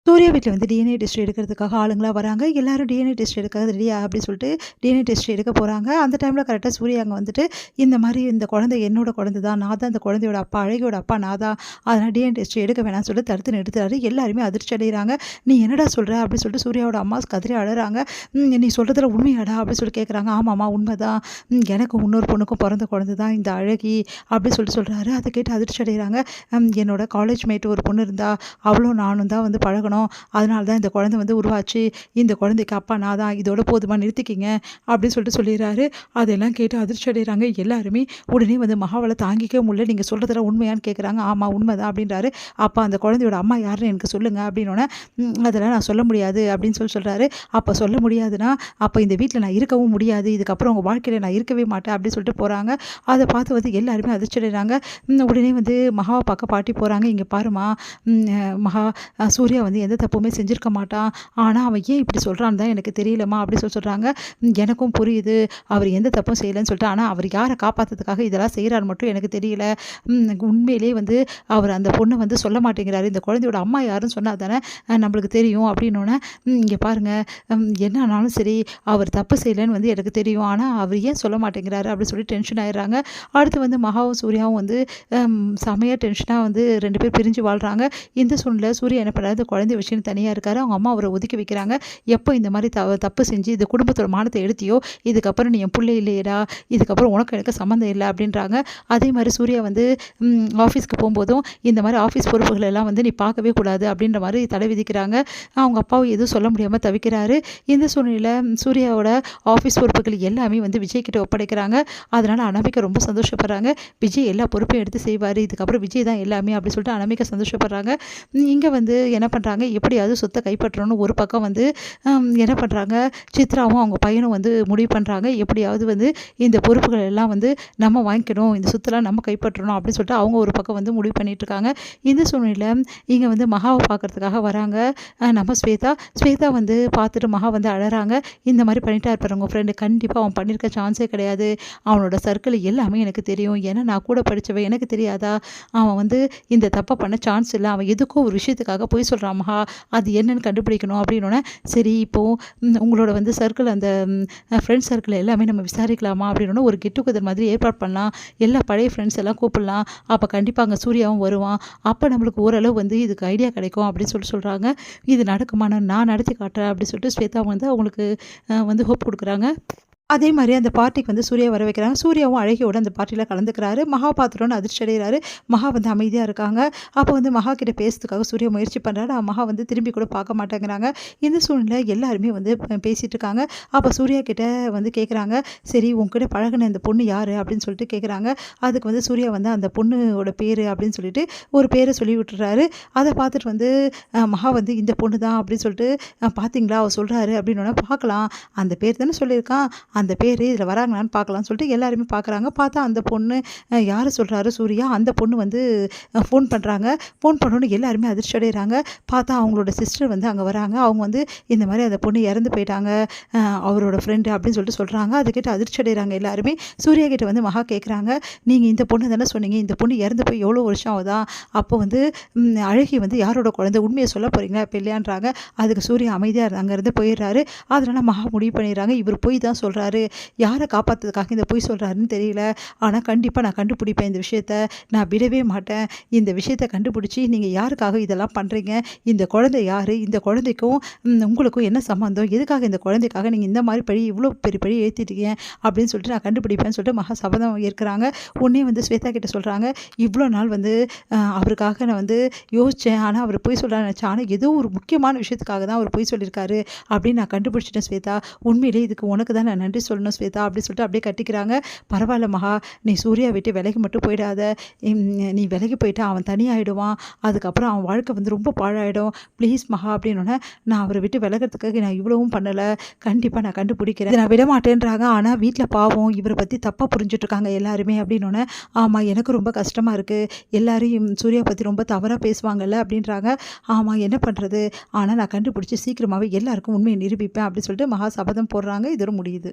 சூர்யா வீட்ல வந்து DNA test எடுக்கிறதுக்காக ஆளுங்களா வராங்க. எல்லாரும் டிஎன்ஏ டெஸ்ட் எடுக்க ரெடியா அப்படின்னு சொல்லிட்டு டிஎன்ஏ டெஸ்ட் எடுக்க போறாங்க. அந்த டைம்ல கரெக்ட்டா சூர்யா அங்க வந்துட்டு, இந்த மாரி இந்த குழந்தை என்னோட குழந்தை தான். நான் தான் இந்த குழந்தையோட அப்பா. அழகியோட அப்பா நான் தான். அதனால டிஎன்ஏ டெஸ்ட் எடுக்க வேணாம்னு சொல்லிட்டு தடுத்து நிறுத்துறாரு. எல்லாருமே அதிர்ச்சி அடையறாங்க. "நீ என்னடா சொல்ற?" அப்படின்னு சொல்லிட்டு சூர்யாவோட அம்மா கதறி அழறாங்க. "நீ சொல்றதுல உண்மையாடா?" அப்படின்னு சொல்லி கேட்குறாங்க. "ஆமாம்மா உண்மைதான். எனக்கும் இன்னொரு பொண்ணுக்கும் பிறந்த குழந்தை தான் இந்த அழகி." அப்படின்னு சொல்லிட்டு சொல்றாரு. அதை கேட்டு அதிர்ச்சி அடையறாங்க. "என்னோட காலேஜ் மேட் ஒரு பொண்ணு இருந்தா. அவளும் நானும் தான் வந்து பழகுனோம். அதனால தான் இந்த குழந்தை வந்து உருவாச்சு. இந்த குழந்தைக்கு அப்பா நான் தான். இதோட போதுமா நிறுத்திக்கிங்க." அப்படின்னு சொல்லிட்டு சொல்லிடுறாரு. அதெல்லாம் கேட்டு அதிர்ச்சி அடைகிறாங்க எல்லாருமே. உடனே வந்து மகாவால தாங்கிக்கவே முடியல. "நீங்கள் சொல்கிறதெல்லாம் உண்மையான்னு?" கேட்குறாங்க. "ஆமாம் உண்மைதான்." அப்படின்றாரு. "அப்போ அந்த குழந்தையோட அம்மா யாருன்னு எனக்கு சொல்லுங்கள்." அப்படின்னோடனே, "அதெல்லாம் நான் சொல்ல முடியாது." அப்படின்னு சொல்கிறாரு. "அப்போ சொல்ல முடியாதுன்னா, அப்போ இந்த வீட்டில் நான் இருக்கவும் முடியாது. இதுக்கப்புறம் உங்கள் வாழ்க்கையில் நான் இருக்கவே மாட்டேன்." அப்படின்னு சொல்லிட்டு போகிறாங்க. அதை பார்த்து வந்து எல்லாருமே அதிர்ச்சி அடைகிறாங்க. உடனே வந்து மகாவை பார்க்க பாட்டி போகிறாங்க. "இங்கே பாருமா, மகா, சூர்யா வந்து எந்த தப்புமே செஞ்சிருக்க மாட்டான். ஆனா அவன் ஏன் இப்படி சொல்றான்னு தான் எனக்கு தெரியலம்மா." அப்படி சொல்றாங்க. "எனக்கும் புரியுது. அவர் எந்த தப்பும் செய்யலன்னு சொல்லிட்டு. ஆனா அவர் யாரை காப்பாத்துறதுக்காக இதெல்லாம் செய்றாருன்னு மட்டும் எனக்கு தெரியல. உண்மையிலேயே வந்து அவர் அந்த பொண்ண வந்து சொல்ல மாட்டேங்கிறாரு. இந்த குழந்தையோட அம்மா யாருன்னு சொன்னா தானே நம்மளுக்கு தெரியும்." அப்படின்னோனே, "இங்க பாருங்க, என்ன ஆனாலும் சரி, அவர் தப்பு செய்யலன்னு வந்து எனக்கு தெரியும். ஆனா அவர் ஏன் சொல்ல மாட்டேங்கிறாரு?" அப்படின்னு சொல்லி டென்ஷன் ஆயிடுறாங்க. அடுத்து வந்து மகாவும் சூர்யாவும் வந்து செமையா டென்ஷனா வந்து 2 பேர் பிரிஞ்சு வாழ்றாங்க. இந்த சூழ்நிலை சூர்யா என்ன பண்ணாரு, இந்த குழந்தை விஷயம் தனியா இருக்காரு. அவங்க அம்மா அவரை ஒதுக்கி வைக்கிறாங்க. "எப்போ இந்த மாதிரி தப்பு செஞ்சு இந்த குடும்பத்தோட மானத்தை எடுத்தியோ, இதுக்கப்புறம் நீ என் புள்ள இல்லையேடா. இதுக்கப்புறம் உனக்கு எனக்கு சம்மந்தம் இல்லை." அப்படின்றாங்க. அதே மாதிரி சூர்யா வந்து ஆஃபீஸ்க்கு போகும்போதும், "இந்த மாதிரி ஆஃபீஸ் பொறுப்புகள் எல்லாம் வந்து நீ பார்க்கவே கூடாது." அப்படின்ற மாதிரி தடை விதிக்கிறாங்க. அவங்க அப்பாவும் எதுவும் சொல்ல முடியாமல் தவிக்கிறாரு. இந்த சூழ்நிலையில சூர்யாவோட ஆஃபீஸ் பொறுப்புகள் எல்லாமே வந்து விஜய் கிட்ட ஒப்படைக்கிறாங்க. அதனால அனாமிகா ரொம்ப சந்தோஷப்படுறாங்க. விஜய் எல்லா பொறுப்பையும் எடுத்து செய்வார். இதுக்கப்புறம் விஜய் தான் எல்லாமே அப்படின்னு சொல்லிட்டு அனாமிகா சந்தோஷப்படுறாங்க. இங்க வந்து என்ன பண்றாங்க, எப்படியாவது சொத்தை கைப்பற்றணும்னு ஒரு பக்கம் வந்து என்ன பண்றாங்க, சித்ராவும் அவங்க பையனும் வந்து முடிவு பண்றாங்க. எப்படியாவது வந்து இந்த பொறுப்புகள் எல்லாம் வந்து நம்ம வாங்கிக்கணும், இந்த சொத்தெல்லாம் நம்ம கைப்பற்றணும் அப்படின்னு சொல்லிட்டு அவங்க ஒரு பக்கம் வந்து முடிவு பண்ணிட்டு இருக்காங்க. இந்த சூழ்நிலையில இங்க வந்து மகாவை பார்க்கறதுக்காக வராங்க நம்ம ஸ்வேதா வந்து பார்த்துட்டு மகா வந்து அழறாங்க. "இந்த மாதிரி பண்ணிட்டா இருப்பாரு உங்க ஃப்ரெண்டு. கண்டிப்பாக அவன் பண்ணியிருக்க சான்ஸே கிடையாது. அவனோட சர்க்கிள் எல்லாமே எனக்கு தெரியும். ஏன்னா நான் கூட படித்தவன். எனக்கு தெரியாதா? அவன் வந்து இந்த தப்பை பண்ண சான்ஸ் இல்லை. அவன் எதுக்கோ ஒரு விஷயத்துக்காக பொய் சொல்கிறான் மகா. அது என்னன்னு கண்டுபிடிக்கணும்." அப்படின்னோடனே, "சரி இப்போது உங்களோட வந்து சர்க்கிள் அந்த ஃப்ரெண்ட்ஸ் சர்க்கிள் எல்லாமே நம்ம விசாரிக்கலாமா?" அப்படின்னோடனே, "ஒரு கெட் டுகெதர் மாதிரி ஏற்பாடு பண்ணலாம். எல்லா பழைய ஃப்ரெண்ட்ஸ் எல்லாம் கூப்பிடலாம். அப்போ கண்டிப்பாக அங்கே சூர்யாவும் வருவான். அப்போ நம்மளுக்கு ஓரளவு வந்து இதுக்கு ஐடியா கிடைக்கும்." அப்படின்னு சொல்கிறாங்க. "இது நடக்குமா? நான் நடத்தி காட்டுறேன்." அப்படின்னு சொல்லிட்டு ஸ்வேதா வந்து அவங்களுக்கு வந்து ஹோப் கொடுக்குறாங்க. அதே மாதிரி அந்த பார்ட்டிக்கு வந்து சூர்யா வர வைக்கிறாங்க. சூர்யாவும் அழகியோட அந்த பார்ட்டியில் கலந்துக்கிறாரு. மகா பார்த்துட்டோன்னு அதிர்ச்சி அடைகிறாரு. மகா வந்து அமைதியாக இருக்காங்க. அப்போ வந்து மகா கிட்ட பேசுறதுக்காக சூர்யா முயற்சி பண்ணுறாரு. மகா வந்து திரும்பி கூட பார்க்க மாட்டேங்கிறாங்க. இந்த சூழ்நிலை எல்லாருமே வந்து பேசிகிட்டு இருக்காங்க. அப்போ சூர்யா கிட்ட வந்து கேட்குறாங்க, "சரி உங்ககிட்ட பழகுன இந்த பொண்ணு யார்?" அப்படின்னு சொல்லிட்டு கேட்குறாங்க. அதுக்கு வந்து சூர்யா வந்து அந்த பொண்ணோட பேர் அப்படின்னு சொல்லிட்டு ஒரு பேரை சொல்லி விட்டுறாரு. அதை பார்த்துட்டு வந்து மகா வந்து, "இந்த பொண்ணு தான்." அப்படின்னு சொல்லிட்டு, "பார்த்தீங்களா அவர் சொல்கிறாரு." அப்படின்னோடனே, "பார்க்கலாம், அந்த பேர் தானே சொல்லியிருக்கான். அந்த பேர் இதில் வராங்களான்னு பார்க்கலான்னு சொல்லிட்டு எல்லாருமே பார்க்குறாங்க. பார்த்தா அந்த பொண்ணு யார் சொல்கிறாரு சூர்யா, அந்த பொண்ணு வந்து ஃபோன் பண்ணுறாங்க. ஃபோன் பண்ணோன்னே எல்லாருமே அதிர்ச்சி அடைகிறாங்க. பார்த்தா அவங்களோட சிஸ்டர் வந்து அங்கே வராங்க. அவங்க வந்து, "இந்த மாதிரி அந்த பொண்ணு இறந்து போயிட்டாங்க, அவரோட ஃப்ரெண்டு." அப்படின்னு சொல்லிட்டு சொல்கிறாங்க. அதை கேட்டு அதிர்ச்சி அடைகிறாங்க எல்லாருமே. சூர்யா கிட்ட வந்து மகா கேட்குறாங்க, "நீங்கள் இந்த பொண்ணு தானே சொன்னீங்க, இந்த பொண்ணு இறந்து போய் எவ்வளோ வருஷம் ஆகுதா? அப்போ வந்து அழகி வந்து யாரோட குழந்தை, உண்மையை சொல்ல போகிறீங்களா இப்போ இல்லையான்றாங்க." அதுக்கு சூர்யா அமைதியாக அங்கேருந்து போயிடுறாரு. அதனால் மகா முடிவு பண்ணிடுறாங்க, இவர் பொய் தான் சொல்கிறாரு, யாரை காப்பாற்றுறதுக்காக இந்த பொய் சொல்கிறாருன்னு தெரியல. ஆனால் கண்டிப்பாக நான் கண்டுபிடிப்பேன் இந்த விஷயத்த. நான் விடவே மாட்டேன். இந்த விஷயத்த கண்டுபிடிச்சி நீங்கள் யாருக்காக இதெல்லாம் பண்ணுறீங்க? இந்த குழந்தை யார்? இந்த குழந்தைக்கும் உங்களுக்கும் என்ன சம்மந்தம்? எதுக்காக இந்த குழந்தைக்காக நீங்கள் இந்த மாதிரி பழி, இவ்வளோ பெரிய பழி ஏற்றிட்டீங்க அப்படின்னு சொல்லிட்டு நான் கண்டுபிடிப்பேன்னு சொல்லிட்டு மகா சபதம் ஏற்கிறாங்க. உடனே வந்து ஸ்வேதா கிட்ட சொல்கிறாங்க, "இவ்வளோ நாள் வந்து அவருக்காக நான் வந்து யோசித்தேன். ஆனால் அவர் பொய் சொல்கிறான்னு நினச்சேன். ஆனால் ஏதோ ஒரு முக்கியமான விஷயத்துக்காக தான் அவர் பொய் சொல்லியிருக்காரு அப்படின்னு நான் கண்டுபிடிச்சிட்டேன் ஸ்வேதா. உண்மையிலே இதுக்கு உனக்கு தான் நான் நன்றி சொல்லணும் ஸ்வேதா." அப்படி சொல்லிட்டு அப்படியே கட்டிக்கிறாங்க. "பரவாயில்ல மகா, நீ சூர்யா விட்டு விலகி மட்டும் போயிடாத. நீ விலகி போயிட்டா அவன் தனியாகிடுவான். அதுக்கப்புறம் அவன் வாழ்க்கை வந்து ரொம்ப பாழாயிடும். ப்ளீஸ் மகா." அப்படின்னோடனே, "நான் அவரை விட்டு விலகிறதுக்காக நான் இவ்வளவும் பண்ணலை. கண்டிப்பாக நான் கண்டுபிடிக்கிறேன். நான் விட மாட்டேன்றாங்க. ஆனால் வீட்டில் பாவம் இவரை பற்றி தப்பாக புரிஞ்சுட்ருக்காங்க எல்லாருமே." அப்படின்னோடனே, "ஆமாம், எனக்கு ரொம்ப கஷ்டமாக இருக்குது. எல்லாரையும் சூர்யா பற்றி ரொம்ப தவறாக பேசுவாங்கல்ல." அப்படின்றாங்க. "ஆமாம், என்ன பண்ணுறது? ஆனால் நான் கண்டுபிடிச்சி சீக்கிரமாகவே எல்லாருக்கும் உண்மையை நிரூபிப்பேன்." அப்படின்னு சொல்லிட்டு மகா சபதம் போடுறாங்க. இதோட முடியுது.